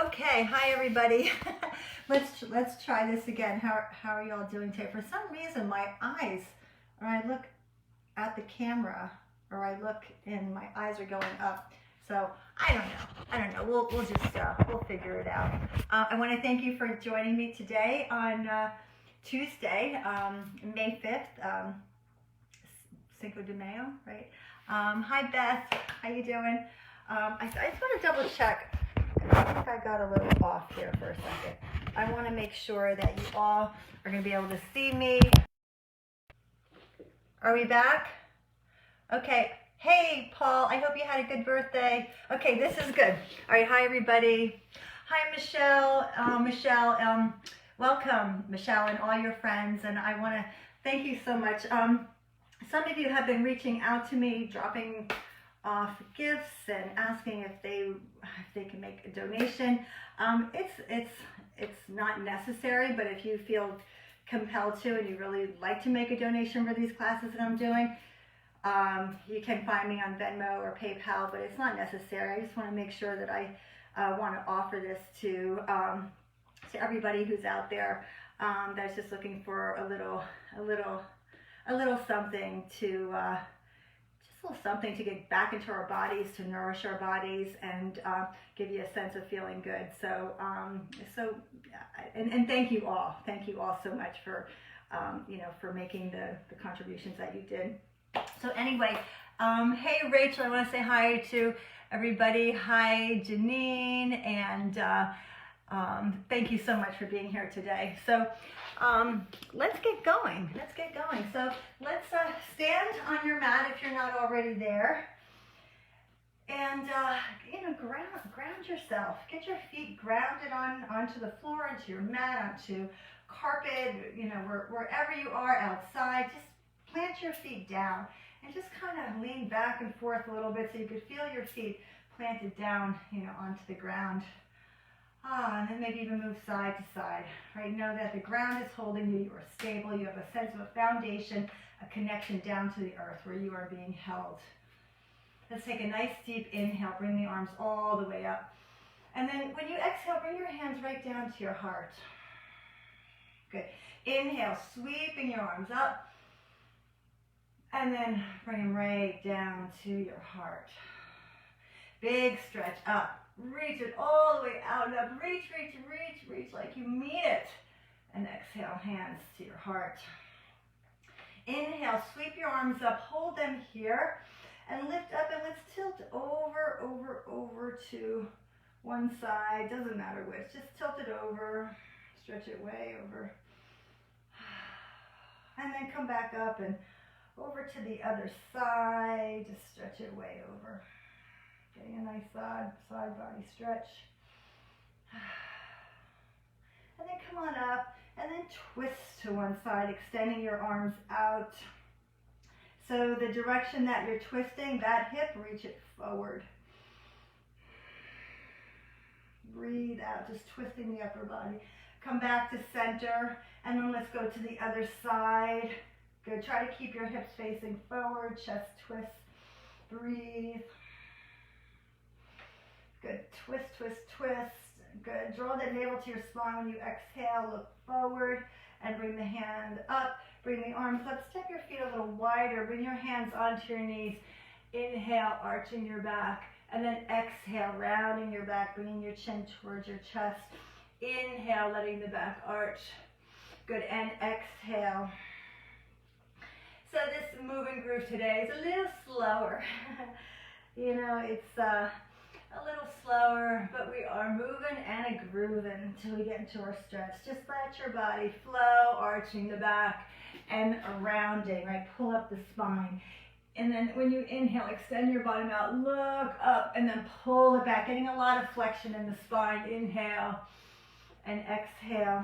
Okay, hi everybody. let's try this again. How are y'all doing today? For some reason, my eyes, or I look at the camera, or I look and my eyes are going up. So I don't know. I don't know. We'll just we'll figure it out. I want to thank you for joining me today on Tuesday, May 5th, Cinco de Mayo, right? Hi Beth, how you doing? I just want to double check. I think I got a little off here for a second. I want to make sure that you all are going to be able to see me. Are we back? Okay. Hey, Paul, I hope you had a good birthday. Okay, this is good. All right, hi, everybody. Hi, Michelle. Welcome, Michelle, and all your friends. And I want to thank you so much. Some of you have been reaching out to me, dropping off gifts and asking if they can make a donation. It's not necessary, but if you feel compelled to and you really like to make a donation for these classes that I'm doing, you can find me on Venmo or PayPal, but it's not necessary. I just want to make sure that I want to offer this to everybody who's out there that's just looking for a little something to something to get back into our bodies, to nourish our bodies, and give you a sense of feeling good. So, and thank you all so much for, for making the contributions that you did. So anyway, hey Rachel, I want to say hi to everybody. Hi Janine, and thank you so much for being here today. So let's get going. So let's stand on your mat if you're not already there, and ground yourself. Get your feet grounded onto the floor, onto your mat, onto carpet. Wherever you are outside, just plant your feet down and just kind of lean back and forth a little bit so you could feel your feet planted down, onto the ground. And then maybe even move side to side, right? Know that the ground is holding you, you are stable, you have a sense of a foundation, a connection down to the earth where you are being held. Let's take a nice deep inhale, bring the arms all the way up. And then when you exhale, bring your hands right down to your heart. Good. Inhale, sweeping your arms up. And then bring them right down to your heart. Big stretch up. Reach it all the way out and up. Reach like you mean it. And exhale, hands to your heart. Inhale, sweep your arms up, hold them here, and lift up, and let's tilt over to one side. Doesn't matter which, just tilt it over, stretch it way over. And then come back up and over to the other side, just stretch it way over. Getting a nice side body stretch. And then come on up and then twist to one side, extending your arms out. So the direction that you're twisting, that hip, reach it forward. Breathe out, just twisting the upper body. Come back to center, and then let's go to the other side. Good, try to keep your hips facing forward, chest twist. Breathe. Good, twist. Good, draw the navel to your spine when you exhale, look forward, and bring the hand up, bring the arms up, step your feet a little wider, bring your hands onto your knees, inhale, arching your back, and then exhale, rounding your back, bringing your chin towards your chest, inhale, letting the back arch, good, and exhale. So this moving groove today is a little slower, it's a little slower, but we are moving and a grooving until we get into our stretch. Just let your body flow, arching the back and rounding, right? Pull up the spine. And then when you inhale, extend your bottom out, look up, and then pull it back, getting a lot of flexion in the spine. Inhale and exhale.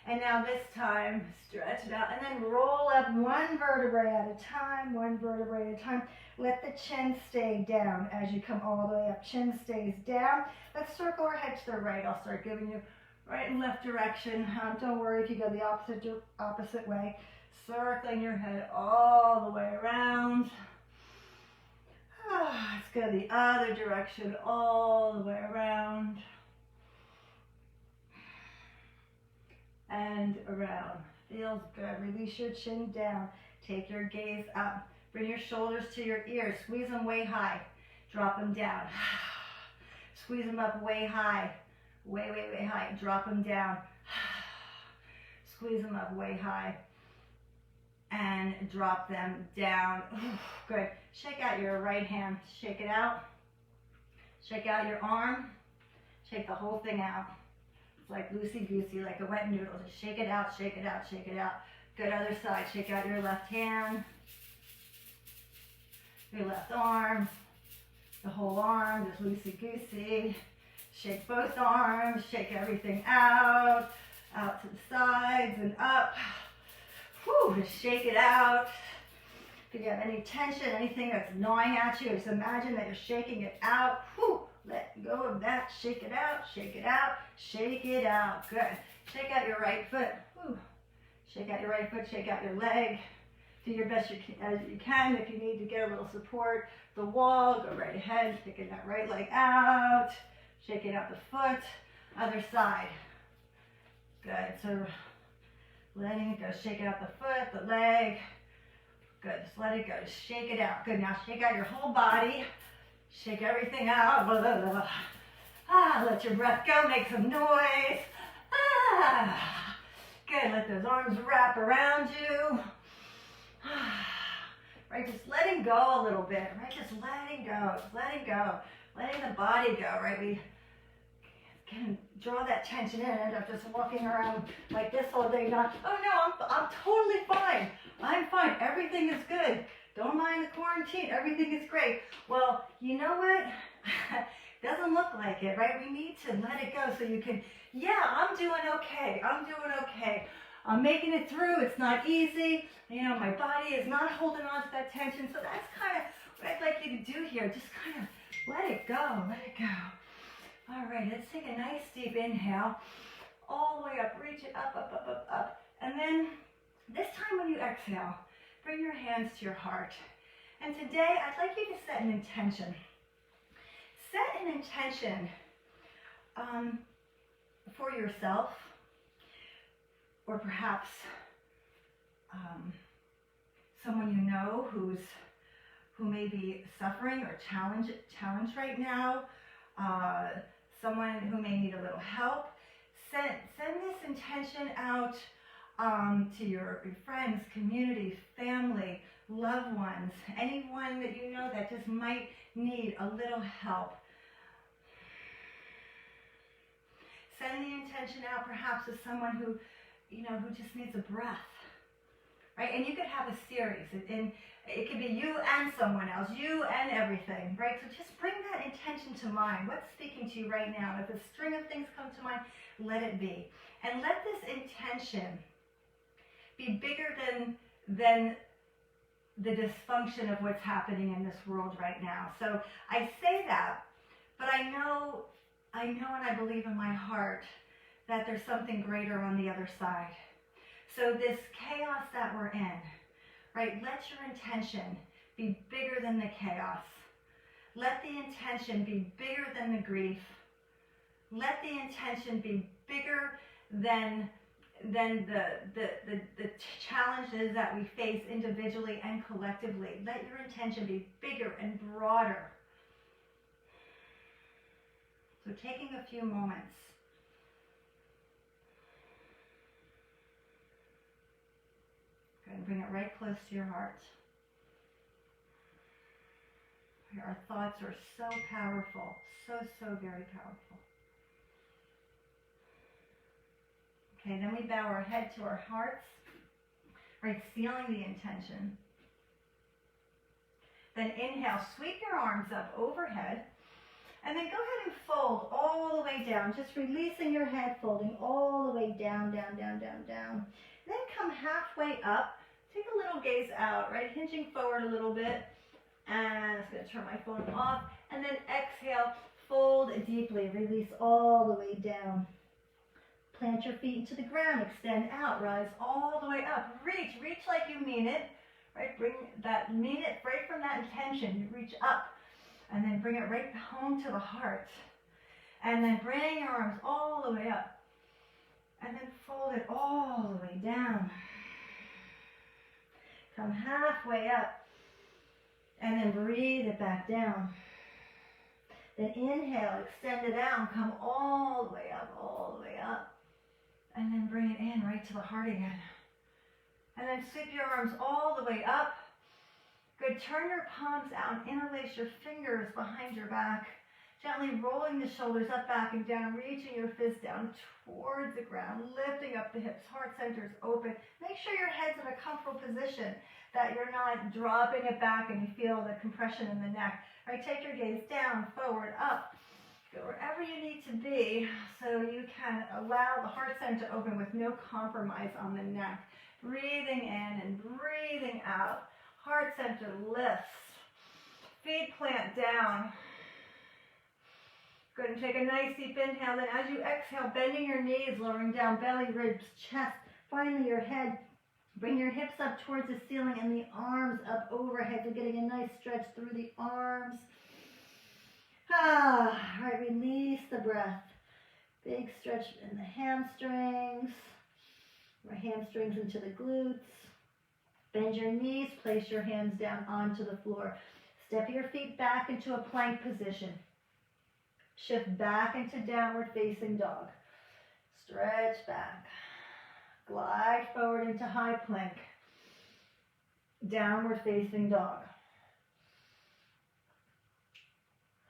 And now this time, stretch it out, and then roll up one vertebrae at a time, Let the chin stay down as you come all the way up. Chin stays down. Let's circle our head to the right. I'll start giving you right and left direction. Don't worry if you go the opposite way. Circling your head all the way around. Let's go the other direction all the way around. feels good. Release your chin down. Take your gaze up. Bring your shoulders to your ears. Squeeze them way high. Drop them down. Squeeze them up way high. Way, way, way high. Drop them down. Squeeze them up way high. And drop them down. Good. Shake out your right hand. Shake it out. Shake out your arm. Shake the whole thing out. It's like loosey-goosey, like a wet noodle. Just shake it out, shake it out, shake it out. Good, other side. Shake out your left hand. Your left arm. The whole arm, just loosey-goosey. Shake both arms. Shake everything out. Out to the sides and up. Whew, just shake it out. If you have any tension, anything that's gnawing at you, just imagine that you're shaking it out. Whew, let go of that. Shake it out, shake it out, shake it out. Good. Shake out your right foot. Whew. Shake out your right foot, shake out your leg. Do your best as you can. If you need to get a little support, the wall, go right ahead. Sticking that right leg out. Shaking out the foot. Other side. Good. So letting it go. Shake out the foot, the leg. Good. Just let it go. Just shake it out. Good. Now shake out your whole body. Shake everything out. Blah, blah, blah. Ah, let your breath go. Make some noise. Ah. Good. Let those arms wrap around you. Right. Just letting go a little bit. Right. Just letting go. Just letting go. Letting the body go. Right. We can draw that tension in and end up just walking around like this all day. Not, oh no, I'm totally fine. I'm fine. Everything is good. Don't mind the quarantine. Everything is great. Well, you know what? Doesn't look like it, right? We need to let it go so you can, yeah, I'm doing okay. I'm doing okay. I'm making it through. It's not easy. You know, my body is not holding on to that tension. So that's kind of what I'd like you to do here. Just kind of let it go. Let it go. All right, let's take a nice deep inhale. All the way up. Reach it up, up, up, up, up. And then this time when you exhale, bring your hands to your heart. And today, I'd like you to set an intention. Set an intention for yourself, or perhaps someone you know who may be suffering or challenged right now, someone who may need a little help. Send this intention out to your friends, community, family, loved ones, anyone that you know that just might need a little help. Send the intention out perhaps to someone who just needs a breath, right? And you could have a series, and it could be you and someone else, you and everything, right? So just bring that intention to mind. What's speaking to you right now? If a string of things come to mind, let it be. And let this intention be bigger than the dysfunction of what's happening in this world right now. So I say that, but I know and I believe in my heart that there's something greater on the other side. So this chaos that we're in, right? Let your intention be bigger than the chaos. Let the intention be bigger than the grief. Let the intention be bigger than the challenges that we face individually and collectively. Let your intention be bigger and broader. So taking a few moments. Go ahead and bring it right close to your heart. Our thoughts are so powerful, so very powerful. Okay, then we bow our head to our hearts, right, sealing the intention. Then inhale, sweep your arms up overhead, and then go ahead and fold all the way down, just releasing your head, folding all the way down, down, down, down, down. Then come halfway up, take a little gaze out, right, hinging forward a little bit, and I'm just going to turn my phone off, and then exhale, fold deeply, release all the way down. Plant your feet into the ground, extend out, rise all the way up. Reach like you mean it, right? Bring that, mean it right from that intention. You reach up, and then bring it right home to the heart. And then bring your arms all the way up. And then fold it all the way down. Come halfway up. And then breathe it back down. Then inhale, extend it out, come all the way up, all the way up. And then bring it in right to the heart again. And then sweep your arms all the way up. Good, turn your palms out, interlace your fingers behind your back. Gently rolling the shoulders up, back, and down, reaching your fist down towards the ground, lifting up the hips, heart centers open. Make sure your head's in a comfortable position, that you're not dropping it back and you feel the compression in the neck. All right, take your gaze down, forward, up. Go wherever you need to be so you can allow the heart center to open with no compromise on the neck. Breathing in and breathing out. Heart center lifts. Feet plant down. Good, and take a nice deep inhale. Then as you exhale, bending your knees, lowering down belly, ribs, chest. Finally, your head. Bring your hips up towards the ceiling and the arms up overhead. So getting a nice stretch through the arms. All right, release the breath. Big stretch in the hamstrings. Our hamstrings into the glutes. Bend your knees, place your hands down onto the floor. Step your feet back into a plank position. Shift back into downward facing dog. Stretch back. Glide forward into high plank. Downward facing dog.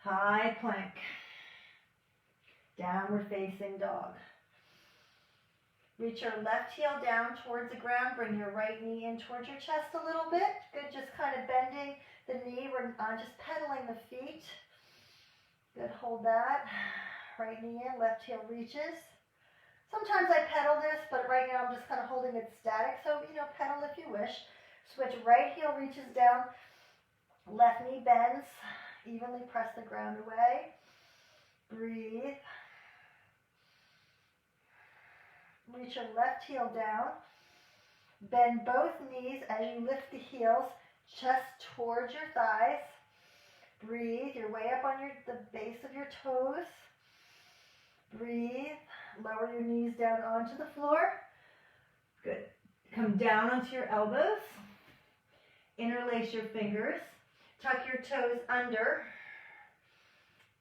High plank. Downward facing dog. Reach your left heel down towards the ground. Bring your right knee in towards your chest a little bit. Good, just kind of bending the knee. We're just pedaling the feet. Good, hold that. Right knee in, left heel reaches. Sometimes I pedal this, but right now I'm just kind of holding it static. So, pedal if you wish. Switch, right heel reaches down. Left knee bends. Evenly press the ground away. Breathe. Reach your left heel down. Bend both knees as you lift the heels, chest towards your thighs. Breathe your way up on the base of your toes. Breathe. Lower your knees down onto the floor. Good. Come down onto your elbows. Interlace your fingers. Tuck your toes under.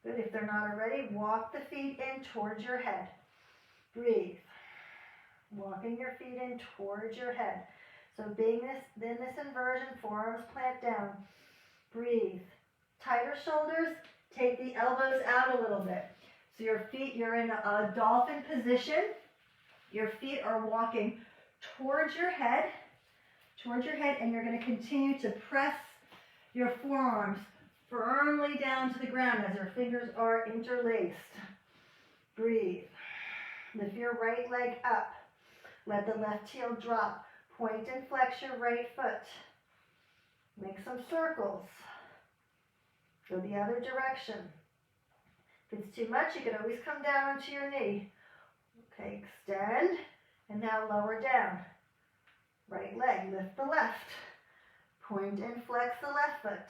Good. If they're not already, walk the feet in towards your head. Breathe. Walking your feet in towards your head. So being in this inversion, forearms plant down. Breathe. Tighter shoulders, take the elbows out a little bit. So your feet, you're in a dolphin position. Your feet are walking towards your head, and you're going to continue to press your forearms firmly down to the ground as your fingers are interlaced. Breathe. Lift your right leg up. Let the left heel drop. Point and flex your right foot. Make some circles. Go the other direction. If it's too much, you can always come down onto your knee. Okay, extend, and now lower down. Right leg, lift the left. Point and flex the left foot.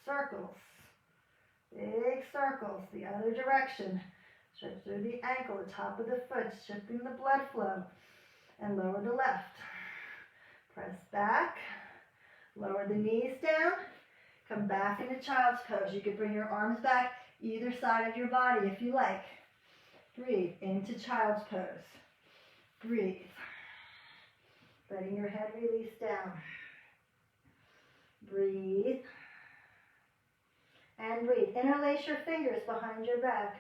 Circles. Big circles, the other direction. Stretch through the ankle, the top of the foot, shifting the blood flow. And lower the left. Press back. Lower the knees down. Come back into child's pose. You can bring your arms back either side of your body if you like. Breathe into child's pose. Breathe. Letting your head release down. Breathe. And breathe. Interlace your fingers behind your back.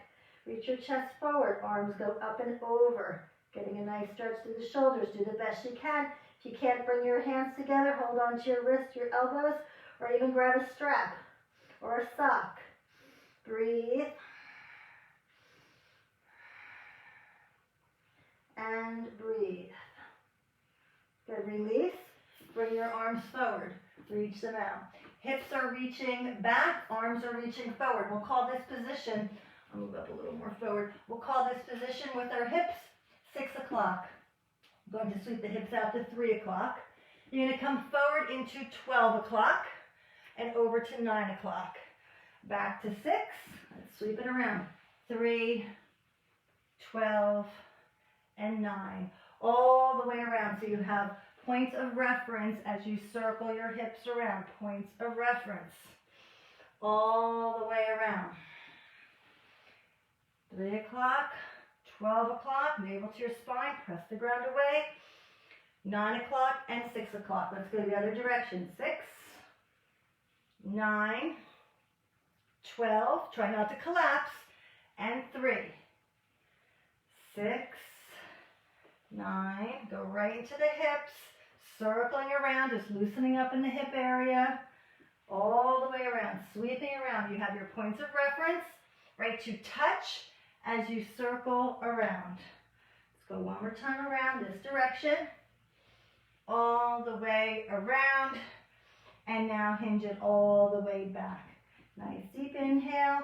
Reach your chest forward. Arms go up and over. Getting a nice stretch through the shoulders. Do the best you can. If you can't bring your hands together, hold on to your wrists, your elbows, or even grab a strap or a sock. Breathe. And breathe. Good. Release. Bring your arms forward. Reach them out. Hips are reaching back. Arms are reaching forward. We'll call this position, I'll move up a little more forward. We'll call this position with our hips 6 o'clock. I'm going to sweep the hips out to 3 o'clock. You're going to come forward into 12 o'clock and over to 9 o'clock. Back to 6. Let's sweep it around. 3, 12, and 9. All the way around. So you have points of reference as you circle your hips around. Points of reference all the way around. 3 o'clock, 12 o'clock, navel to your spine, press the ground away. 9 o'clock and 6 o'clock. Let's go the other direction. 6, 9, 12, try not to collapse, and 3, 6, 9, go right into the hips, circling around, just loosening up in the hip area, all the way around, sweeping around. You have your points of reference, right, to touch as you circle around. Let's go one more time around this direction, all the way around, and now hinge it all the way back. Nice deep inhale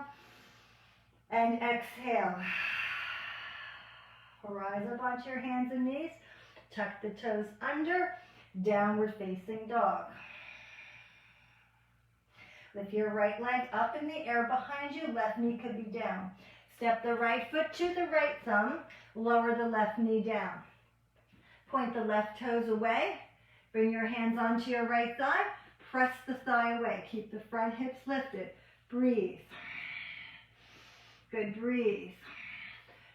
and exhale. Rise up onto your hands and knees. Tuck the toes under. Downward facing dog. Lift your right leg up in the air behind you. Left knee could be down. Step the right foot to the right thumb. Lower the left knee down. Point the left toes away. Bring your hands onto your right thigh. Press the thigh away. Keep the front hips lifted. Breathe. Good, breathe.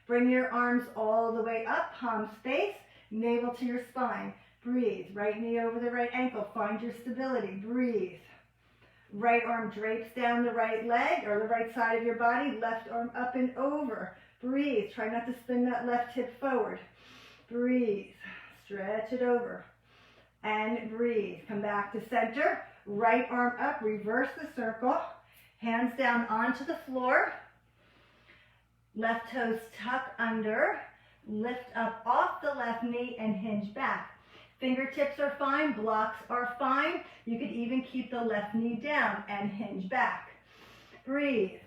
Bring your arms all the way up, palms face, navel to your spine. Breathe. Right knee over the right ankle. Find your stability. Breathe. Right arm drapes down the right leg or the right side of your body. Left arm up and over. Breathe. Try not to spin that left hip forward. Breathe. Stretch it over. And breathe. Come back to center. Right arm up. Reverse the circle. Hands down onto the floor. Left toes tuck under. Lift up off the left knee and hinge back. Fingertips are fine. Blocks are fine. You could even keep the left knee down and hinge back. Breathe.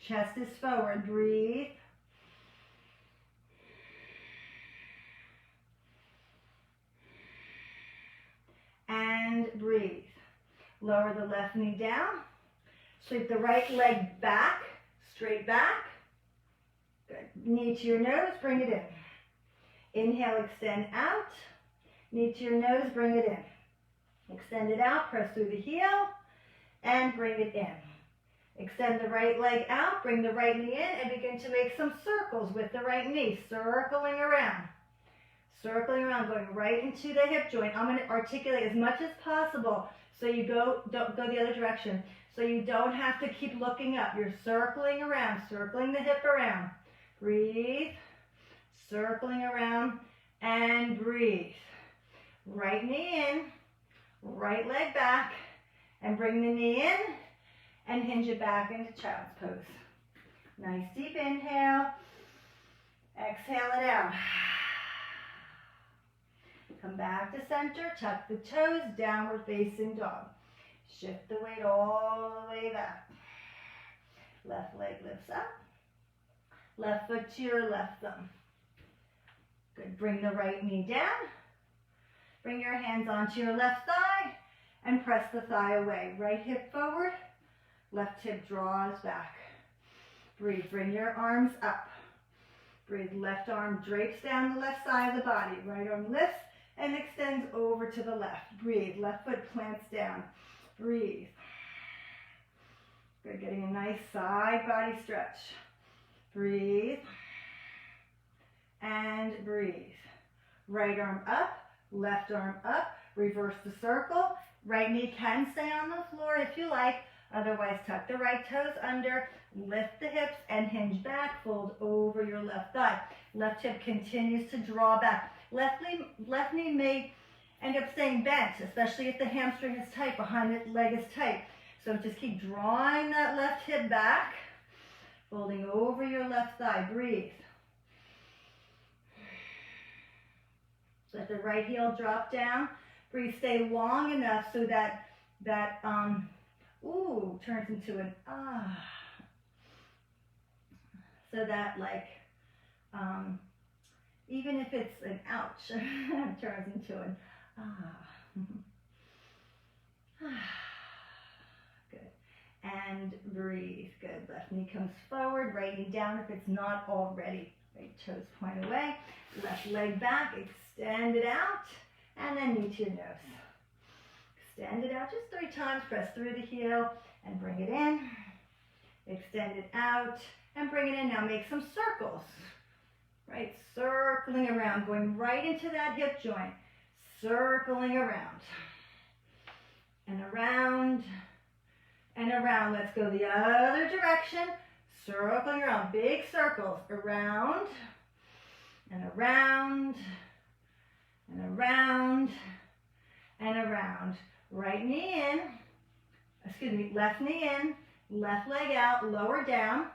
Chest is forward. Breathe. And breathe. Lower the left knee down. Sweep the right leg back, straight back. Good. Knee to your nose, bring it in. Inhale, extend out. Knee to your nose, bring it in. Extend it out, press through the heel, and bring it in. Extend the right leg out, bring the right knee in, and begin to make some circles with the right knee, circling around. Circling around, going right into the hip joint. I'm going to articulate as much as possible so you don't go the other direction. So you don't have to keep looking up. You're circling around, circling the hip around. Breathe, circling around, and breathe. Right knee in, right leg back, and bring the knee in, and hinge it back into child's pose. Nice deep inhale. Exhale it out. Come back to center, tuck the toes, downward facing dog. Shift the weight all the way back. Left leg lifts up. Left foot to your left thumb. Good. Bring the right knee down. Bring your hands onto your left thigh and press the thigh away. Right hip forward. Left hip draws back. Breathe. Bring your arms up. Breathe. Left arm drapes down the left side of the body. Right arm lifts and extends over to the left. Breathe. Left foot plants down. Breathe. Good. Getting a nice side body stretch. Breathe. And breathe. Right arm up. Left arm up. Reverse the circle. Right knee can stay on the floor if you like. Otherwise, tuck the right toes under. Lift the hips and hinge back. Fold over your left thigh. Left hip continues to draw back. Left knee may end up staying bent, especially if the hamstring is tight, behind the leg is tight. So just keep drawing that left hip back, folding over your left thigh. Breathe. Let the right heel drop down. Breathe. Stay long enough so that turns into an ah. So that even if it's an ouch, turns into an ah. Good. And breathe. Good. Left knee comes forward, right knee down if it's not already Right toes point away. Left leg back, extend it out, and then knee to your nose. Extend it out just 3 times, press through the heel, and bring it in. Extend it out, and bring it in. Now make some circles, right? Circling around, going right into that hip joint. Circling around. And around, and around. Let's go the other direction. Circling around, big circles. Around, and around, and around, and around. Right knee in, left knee in, left leg out, lower down.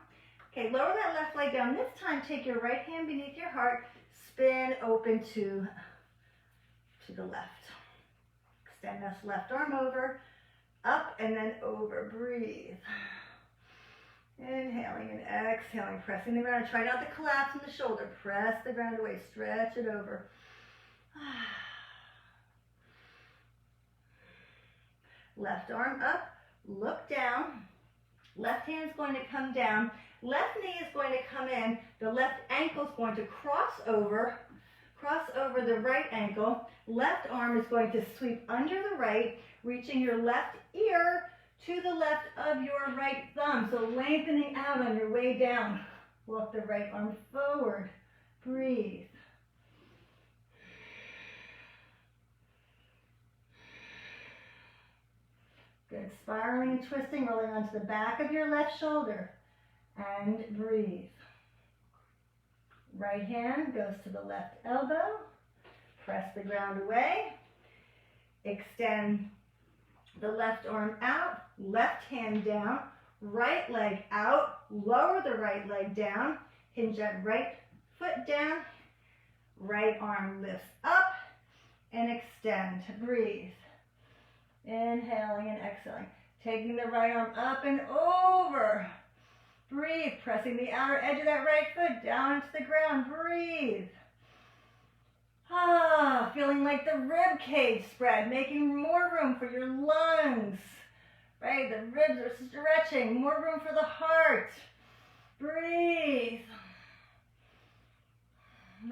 Okay, lower that left leg down. This time, take your right hand beneath your heart, spin open to the left. Extend this left arm over, up and then over. Breathe. Inhaling and exhaling, pressing the ground. Try not to collapse in the shoulder. Press the ground away, stretch it over. Left arm up, look down. Left hand's going to come down. Left knee is going to come in. The left ankle is going to cross over the right ankle. Left arm is going to sweep under the right, reaching your left ear to the left of your right thumb. So lengthening out on your way down. Walk the right arm forward. Breathe. Good. Spiraling and twisting, rolling onto the back of your left shoulder. And breathe. Right hand goes to the left elbow. Press the ground away. Extend the left arm out. Left hand down. Right leg out. Lower the right leg down. Hinge that right foot down. Right arm lifts up. And extend. Breathe. Inhaling and exhaling. Taking the right arm up and over. Breathe. Pressing the outer edge of that right foot down into the ground. Breathe. Feeling like the rib cage spread, making more room for your lungs. Right? The ribs are stretching. More room for the heart. Breathe.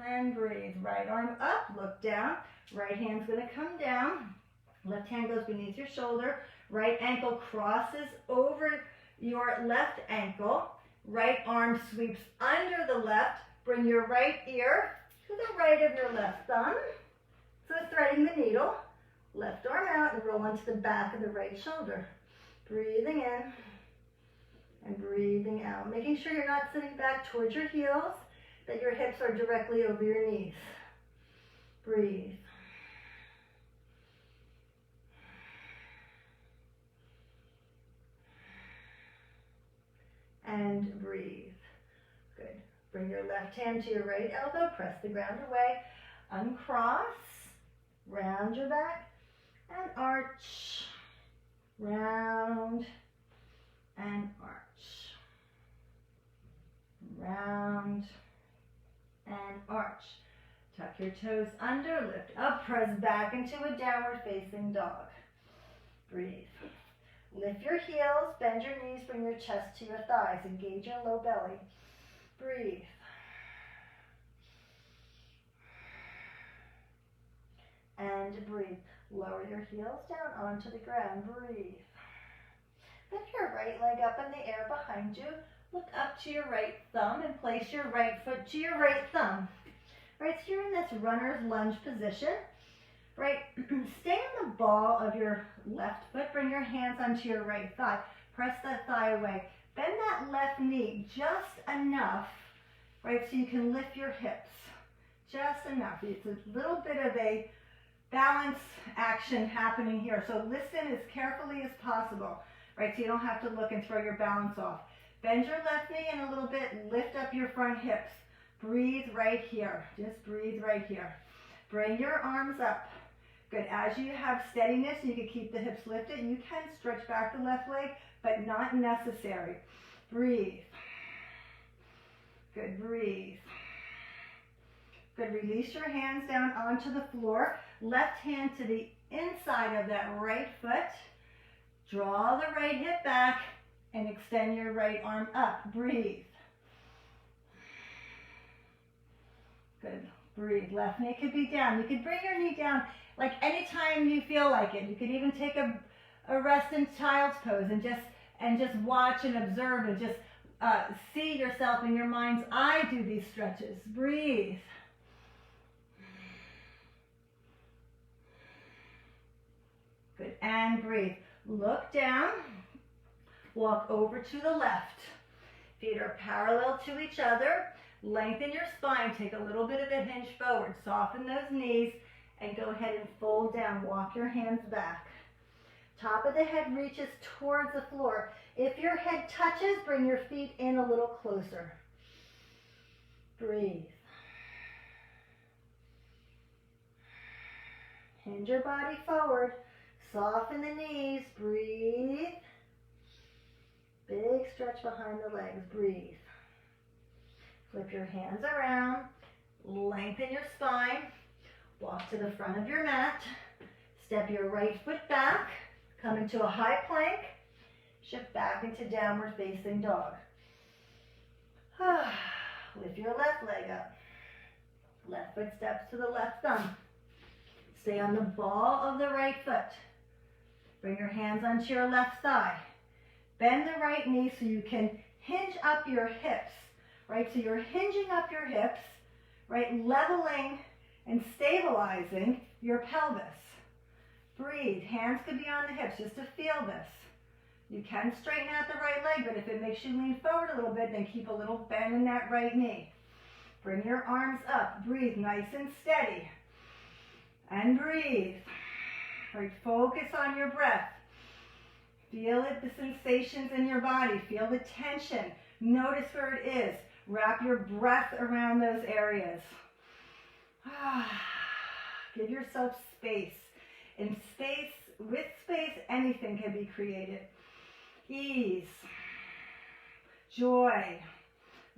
And breathe. Right arm up. Look down. Right hand's going to come down. Left hand goes beneath your shoulder. Right ankle crosses over your left ankle. Right arm sweeps under the left. Bring your right ear to the right of your left thumb. So threading the needle. Left arm out and roll onto the back of the right shoulder. Breathing in and breathing out. Making sure you're not sitting back towards your heels, that your hips are directly over your knees. Breathe. And breathe. Good. Bring your left hand to your right elbow. Press the ground away. Uncross. Round your back. And arch. Round. And arch. Round. And arch. Tuck your toes under. Lift up. Press back into a downward facing dog. Breathe. Lift your heels, bend your knees, bring your chest to your thighs. Engage your low belly. Breathe. And breathe. Lower your heels down onto the ground. Breathe. Lift your right leg up in the air behind you. Look up to your right thumb and place your right foot to your right thumb. Right, so you're in this runner's lunge position. Right, stay on the ball of your left foot. Bring your hands onto your right thigh. Press that thigh away. Bend that left knee just enough, right, so you can lift your hips. Just enough. It's a little bit of a balance action happening here. So listen as carefully as possible, right, so you don't have to look and throw your balance off. Bend your left knee in a little bit. Lift up your front hips. Breathe right here. Just breathe right here. Bring your arms up. Good. As you have steadiness, you can keep the hips lifted. You can stretch back the left leg, but not necessary. Breathe. Good. Breathe. Good. Release your hands down onto the floor. Left hand to the inside of that right foot. Draw the right hip back and extend your right arm up. Breathe. Good. Breathe. Left knee could be down. You could bring your knee down like anytime you feel like it. You could even take a rest in child's pose and just watch and observe and just see yourself in your mind's eye do these stretches. Breathe. Good. And breathe. Look down. Walk over to the left. Feet are parallel to each other. Lengthen your spine. Take a little bit of a hinge forward. Soften those knees and go ahead and fold down. Walk your hands back. Top of the head reaches towards the floor. If your head touches, bring your feet in a little closer. Breathe. Hinge your body forward. Soften the knees. Breathe. Big stretch behind the legs. Breathe. Flip your hands around. Lengthen your spine. Walk to the front of your mat. Step your right foot back. Come into a high plank. Shift back into downward facing dog. Lift your left leg up. Left foot steps to the left thumb. Stay on the ball of the right foot. Bring your hands onto your left thigh. Bend the right knee so you can hinge up your hips, right? So you're hinging up your hips, right? Leveling and stabilizing your pelvis. Breathe. Hands could be on the hips just to feel this. You can straighten out the right leg, but if it makes you lean forward a little bit, then keep a little bend in that right knee. Bring your arms up. Breathe nice and steady. And breathe. Right, focus on your breath. Feel it, the sensations in your body. Feel the tension. Notice where it is. Wrap your breath around those areas. Give yourself space. In space, with space, anything can be created. Ease, joy,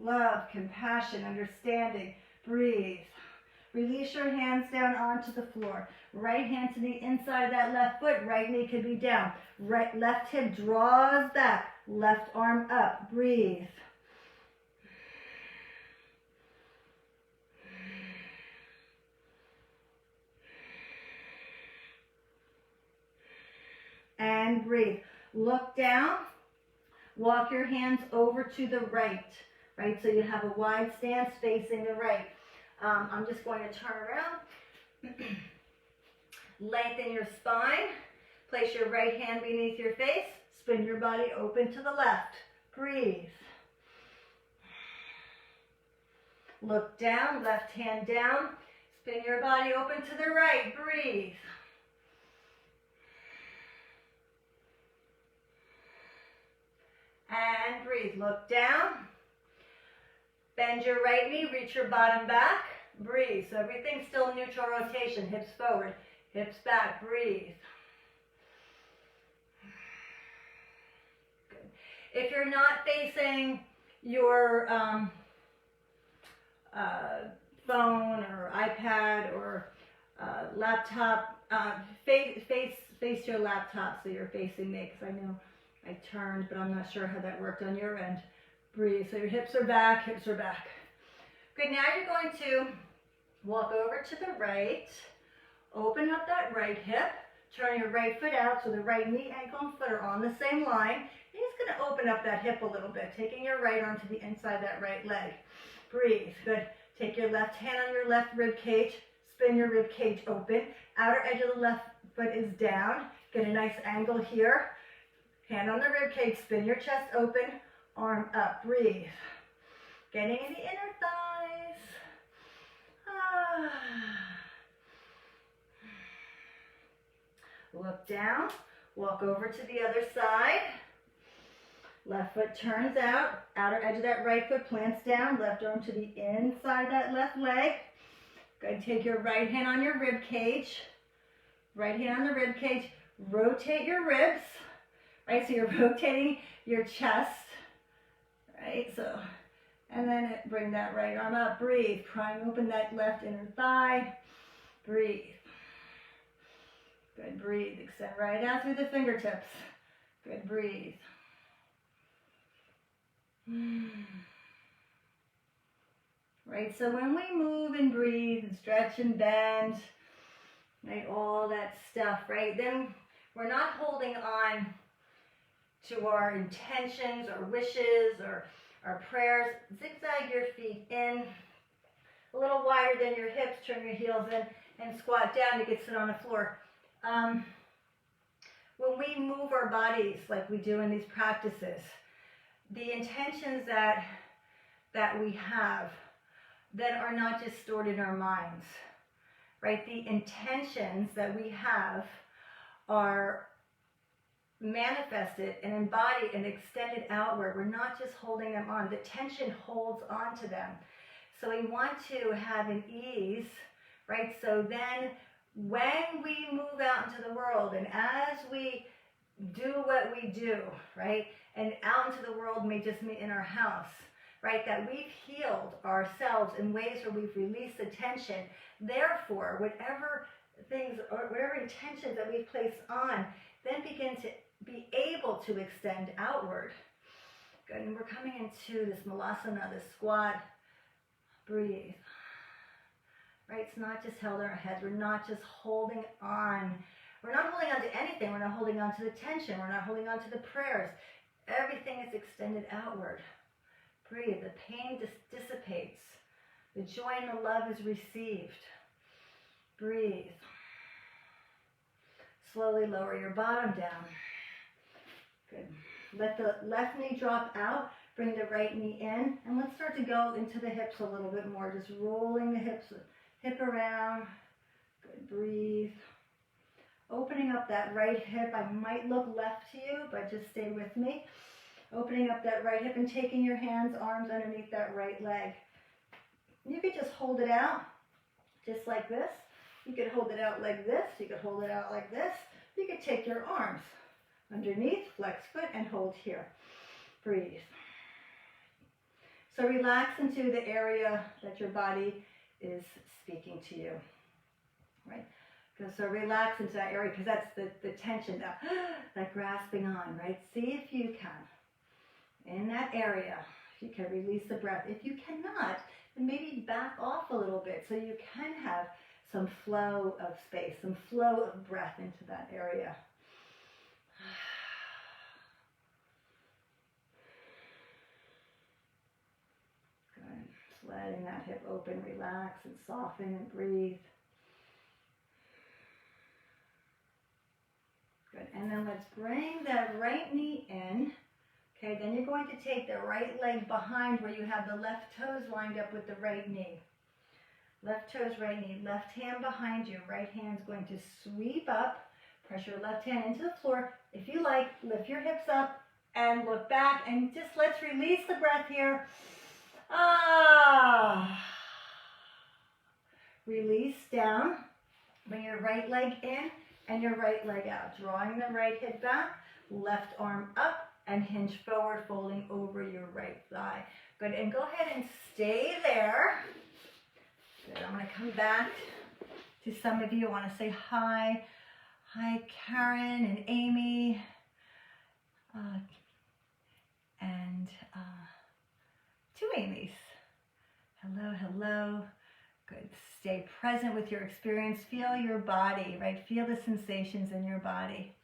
love, compassion, understanding. Breathe. Release your hands down onto the floor. Right hand to the inside of that left foot. Right knee could be down. Left hip draws back. Left arm up. Breathe. And breathe. Look down. Walk your hands over to the right. Right, so you have a wide stance facing the right. I'm just going to turn around. Lengthen your spine. Place your right hand beneath your face. Spin your body open to the left. Breathe. Look down, left hand down. Spin your body open to the right. Breathe. And breathe. Look down. Bend your right knee, reach your bottom back. Breathe. So everything's still neutral rotation. Hips forward, hips back. Breathe. Good. If you're not facing your phone or iPad or laptop, face your laptop so you're facing me, because I know I turned, but I'm not sure how that worked on your end. Breathe. So your hips are back, hips are back. Good, now you're going to walk over to the right, open up that right hip, turn your right foot out so the right knee, ankle, and foot are on the same line. You're just going to open up that hip a little bit, taking your right arm to the inside of that right leg. Breathe. Good. Take your left hand on your left rib cage, spin your rib cage open. Outer edge of the left foot is down. Get a nice angle here. Hand on the rib cage, spin your chest open. Arm up, breathe. Getting in the inner thighs. Look down, walk over to the other side. Left foot turns out, outer edge of that right foot plants down, left arm to the inside of that left leg. Go ahead and take your right hand on your rib cage. Right hand on the rib cage, rotate your ribs. Right, so you're rotating your chest. Right, so, and then bring that right arm up, breathe, prime open that left inner thigh, breathe. Good, breathe, extend right out through the fingertips. Good, breathe. Right, right? So when we move and breathe and stretch and bend, right, all that stuff, right, then we're not holding on to our intentions or wishes or our prayers. Zigzag your feet in a little wider than your hips, turn your heels in, and squat down. You can sit on the floor. When we move our bodies like we do in these practices, the intentions that we have that are not just stored in our minds, right? The intentions that we have are manifested and embodied and extended outward. We're not just holding them on. The tension holds on to them. So we want to have an ease, right? So then when we move out into the world and as we do what we do, right? And out into the world may just mean in our house, right? That we've healed ourselves in ways where we've released the tension. Therefore, whatever things or whatever intentions that we've placed on, then begin to be able to extend outward. Good, and we're coming into this malasana, this squat. Breathe. Right, it's not just held in our heads. We're not just holding on. We're not holding on to anything. We're not holding on to the tension. We're not holding on to the prayers. Everything is extended outward. Breathe. The pain dissipates. The joy and the love is received. Breathe. Slowly lower your bottom down. Good. Let the left knee drop out. Bring the right knee in. And let's start to go into the hips a little bit more. Just rolling the hips, hip around. Good. Breathe. Opening up that right hip. I might look left to you, but just stay with me. Opening up that right hip and taking your hands, arms underneath that right leg. You could just hold it out, just like this. You could hold it out like this. You could hold it out like this. You could take your arms underneath, flex foot, and hold here. Breathe. So relax into the area that your body is speaking to you, right? So relax into that area because that's the tension, that grasping on, right? See if you can, in that area, if you can release the breath. If you cannot, then maybe back off a little bit so you can have some flow of space, some flow of breath into that area. Good. Just letting that hip open, relax and soften and breathe. Good. And then let's bring that right knee in. Okay, then you're going to take the right leg behind where you have the left toes lined up with the right knee. Left toes, right knee, left hand behind you. Right hand's going to sweep up. Press your left hand into the floor. If you like, lift your hips up and look back. And just let's release the breath here. Release down. Bring your right leg in and your right leg out. Drawing the right hip back, left arm up, and hinge forward, folding over your right thigh. Good, and go ahead and stay there. Good, I'm going to come back to some of you. I want to say hi. Hi, Karen and Amy. And two Amy's. Hello, hello. Good. Stay present with your experience. Feel your body, right? Feel the sensations in your body.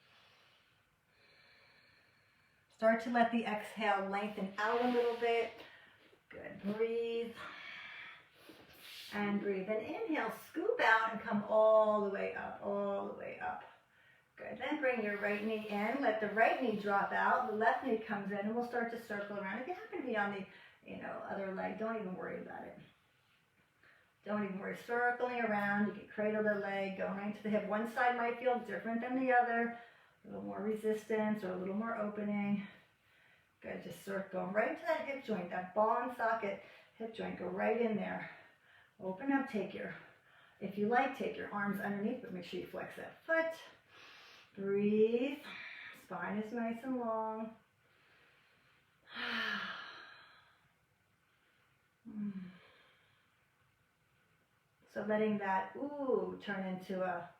Start to let the exhale lengthen out a little bit. Good. Breathe. And breathe. And inhale, scoop out and come all the way up, all the way up. Good. Then bring your right knee in. Let the right knee drop out. The left knee comes in and we'll start to circle around. If you happen to be on the other leg, don't even worry about it. Don't even worry. Circling around. You can cradle the leg, go right to the hip. One side might feel different than the other. A little more resistance or a little more opening. Good. Just circle. Go right into that hip joint, that ball and socket hip joint. Go right in there. Open up. If you like, take your arms underneath, but make sure you flex that foot. Breathe. Spine is nice and long. So letting that ooh turn into a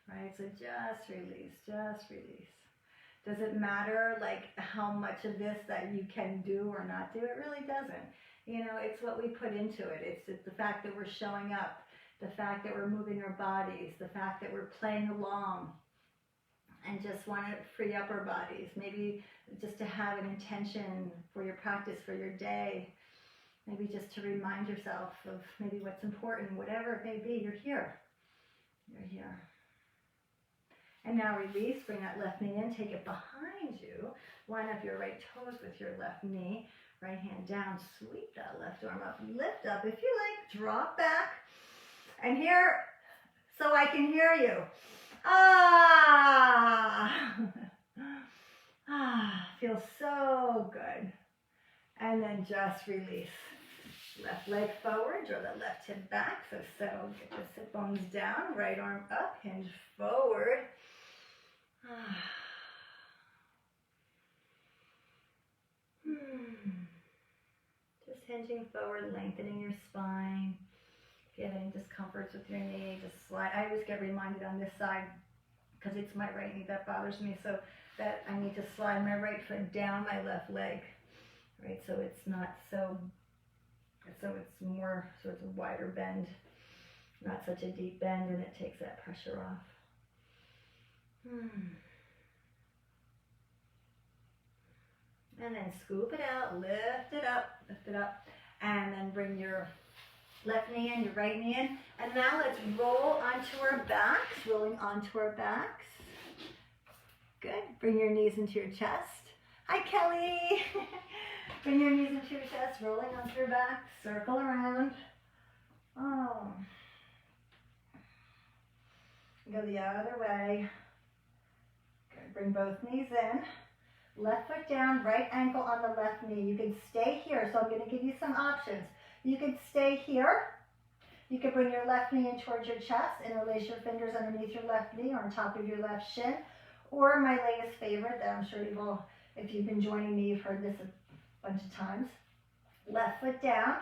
Right, so just release, just release. Does it matter like how much of this that you can do or not do? It really doesn't. You know, it's what we put into it. It's the fact that we're showing up, the fact that we're moving our bodies, the fact that we're playing along and just want to free up our bodies. Maybe just to have an intention for your practice, for your day. Maybe just to remind yourself of maybe what's important, whatever it may be. You're here. You're here. And now release, bring that left knee in, take it behind you. Line up your right toes with your left knee. Right hand down, sweep that left arm up, lift up. If you like, drop back. And here, so I can hear you. Ah! Ah, feels so good. And then just release. Left leg forward, draw the left hip back. So settle, get the sit bones down, right arm up, hinge forward. Just hinging forward, lengthening your spine. If you have any discomforts with your knee, just slide. I always get reminded on this side because it's my right knee that bothers me, so that I need to slide my right foot down my left leg, right? So it's not so it's more, so it's a wider bend, not such a deep bend, and it takes that pressure off. And then scoop it out, lift it up, and then bring your left knee in, your right knee in. And now let's roll onto our backs, rolling onto our backs. Good. Bring your knees into your chest. Hi, Kelly. Bring your knees into your chest, rolling onto your back, circle around. Oh. Go the other way. Good. Bring both knees in. Left foot down, right ankle on the left knee. You can stay here, so I'm going to give you some options. You can stay here. You can bring your left knee in towards your chest, interlace your fingers underneath your left knee or on top of your left shin. Or my latest favorite that I'm sure you've all, if you've been joining me, you've heard this a bunch of times. Left foot down.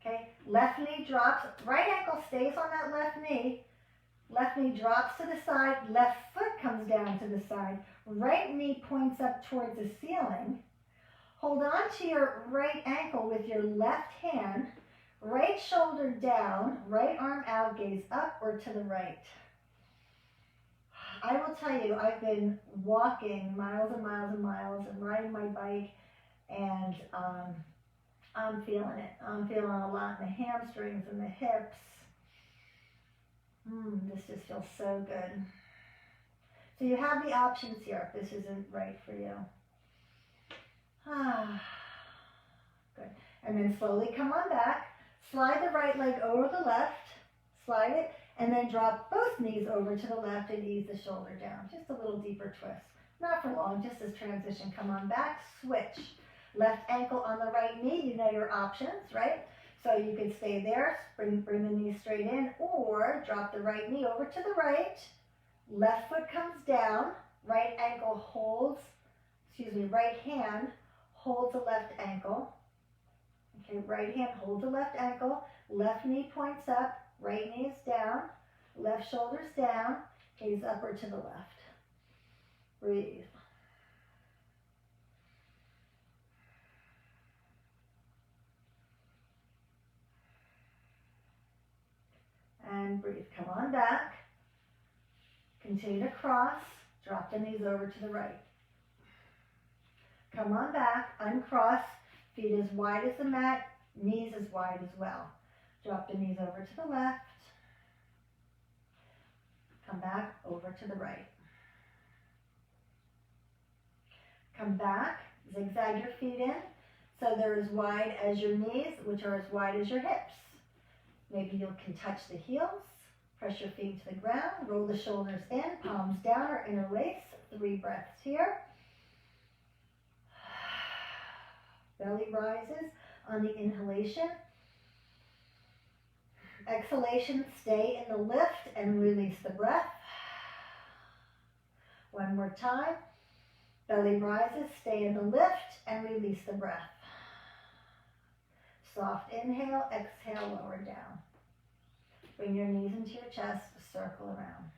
Okay, left knee drops, right ankle stays on that left knee. Left knee drops to the side, left foot comes down to the side. Right knee points up towards the ceiling. Hold on to your right ankle with your left hand. Right shoulder down, right arm out, gaze up or to the right. I will tell you, I've been walking miles and miles and miles and riding my bike, and I'm feeling it. I'm feeling a lot in the hamstrings and the hips. This just feels so good. So you have the options here if this isn't right for you. Good. And then slowly come on back. Slide the right leg over the left. Slide it. And then drop both knees over to the left and ease the shoulder down. Just a little deeper twist. Not for long, just as transition. Come on back. Switch. Left ankle on the right knee. You know your options, right? So you can stay there, bring the knee straight in, or drop the right knee over to the right. Left foot comes down, right ankle holds, right hand holds the left ankle. Okay, right hand holds the left ankle, left knee points up, right knee is down, left shoulder's down, gaze upward to the left. Breathe. And breathe. Come on back. Continue to cross. Drop the knees over to the right. Come on back. Uncross. Feet as wide as the mat. Knees as wide as well. Drop the knees over to the left. Come back over to the right. Come back. Zigzag your feet in so they're as wide as your knees, which are as wide as your hips. Maybe you can touch the heels, press your feet to the ground, roll the shoulders in, palms down or interlace. 3 breaths here. Belly rises on the inhalation. Exhalation, stay in the lift and release the breath. One more time. Belly rises, stay in the lift and release the breath. Soft inhale, exhale, lower down. Bring your knees into your chest, circle around.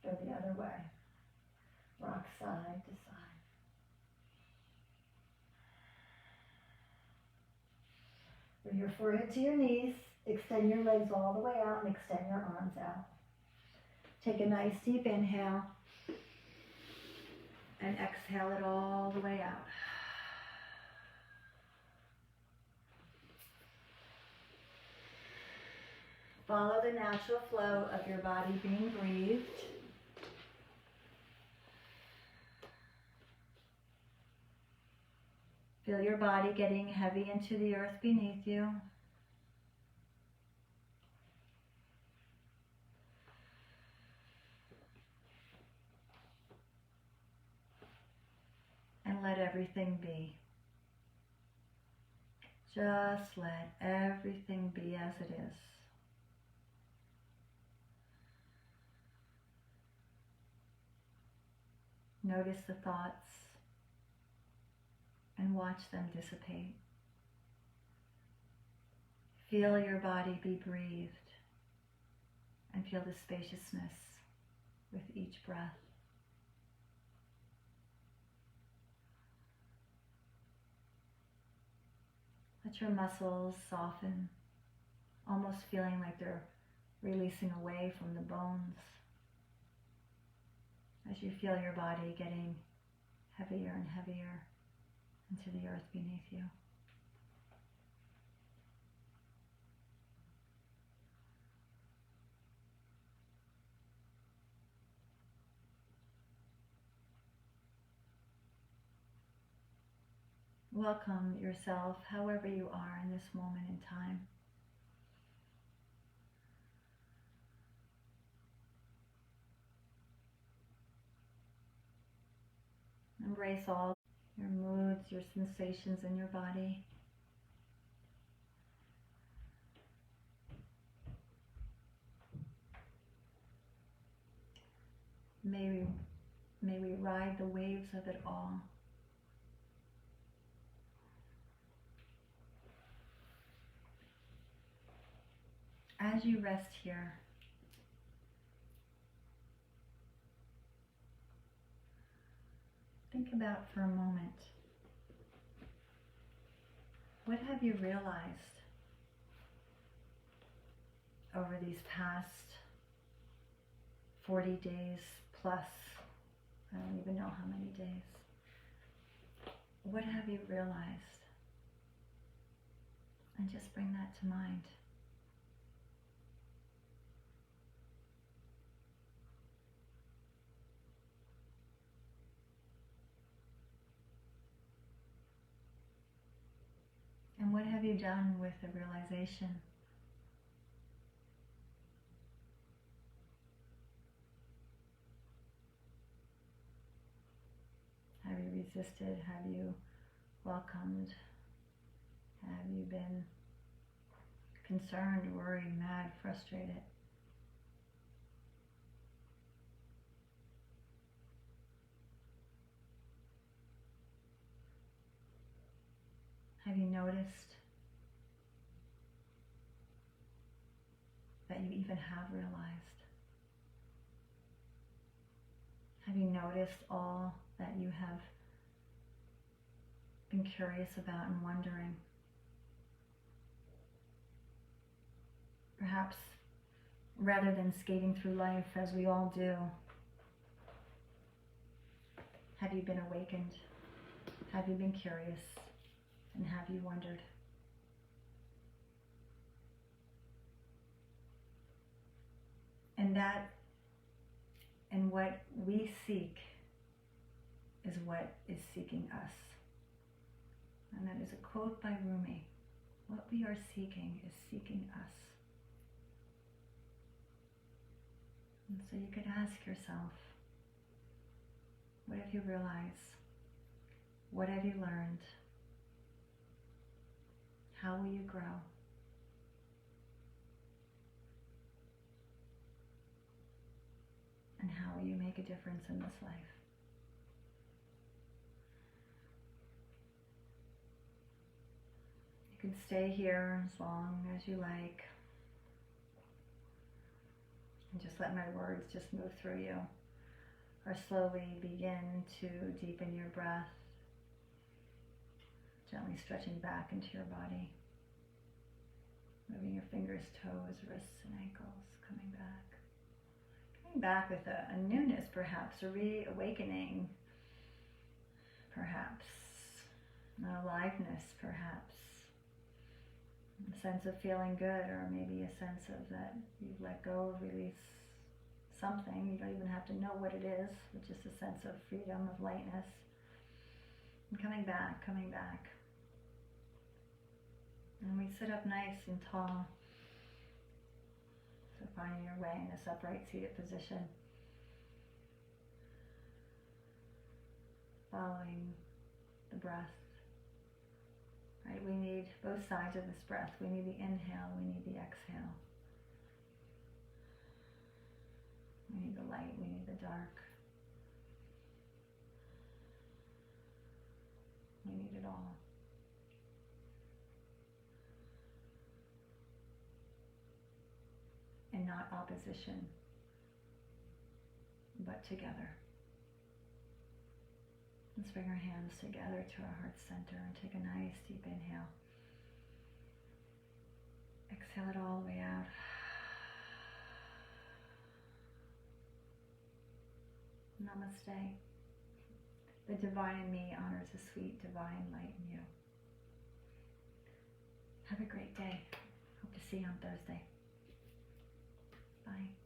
Go the other way. side to side. Bring your forehead to your knees. Extend your legs all the way out and extend your arms out. Take a nice deep inhale and exhale it all the way out. Follow the natural flow of your body being breathed. Feel your body getting heavy into the earth beneath you. And let everything be. Just let everything be as it is. Notice the thoughts and watch them dissipate. Feel your body be breathed and feel the spaciousness with each breath. Let your muscles soften, almost feeling like they're releasing away from the bones as you feel your body getting heavier and heavier into the earth beneath you. Welcome yourself however you are in this moment in time. Embrace all your moods, your sensations in your body. May we ride the waves of it all. As you rest here, think about for a moment, what have you realized over these past 40 days plus? I don't even know how many days. What have you realized? And just bring that to mind. And what have you done with the realization? Have you resisted? Have you welcomed? Have you been concerned, worried, mad, frustrated? Have you noticed that you even have realized? Have you noticed all that you have been curious about and wondering? Perhaps rather than skating through life as we all do, have you been awakened? Have you been curious? And have you wondered? And what we seek is what is seeking us. And that is a quote by Rumi. What we are seeking is seeking us. And so you could ask yourself, what have you realized? What have you learned? How will you grow? And how will you make a difference in this life? You can stay here as long as you like. And just let my words just move through you. or slowly begin to deepen your breath, gently stretching back into your body, moving your fingers, toes, wrists, and ankles, coming back. Coming back with a newness, perhaps, a reawakening, perhaps, an aliveness, perhaps, a sense of feeling good, or maybe a sense of that you've let go, release something. You don't even have to know what it is, but just a sense of freedom, of lightness. And coming back, coming back. And we sit up nice and tall. So finding your way in this upright seated position. Following the breath. Right, we need both sides of this breath. We need the inhale, we need the exhale. We need the light, we need the dark. We need it all. And not opposition, but together. Let's bring our hands together to our heart center and take a nice deep inhale. Exhale it all the way out. Namaste. The divine in me honors the sweet divine light in you. Have a great day. Hope to see you on Thursday. Bye.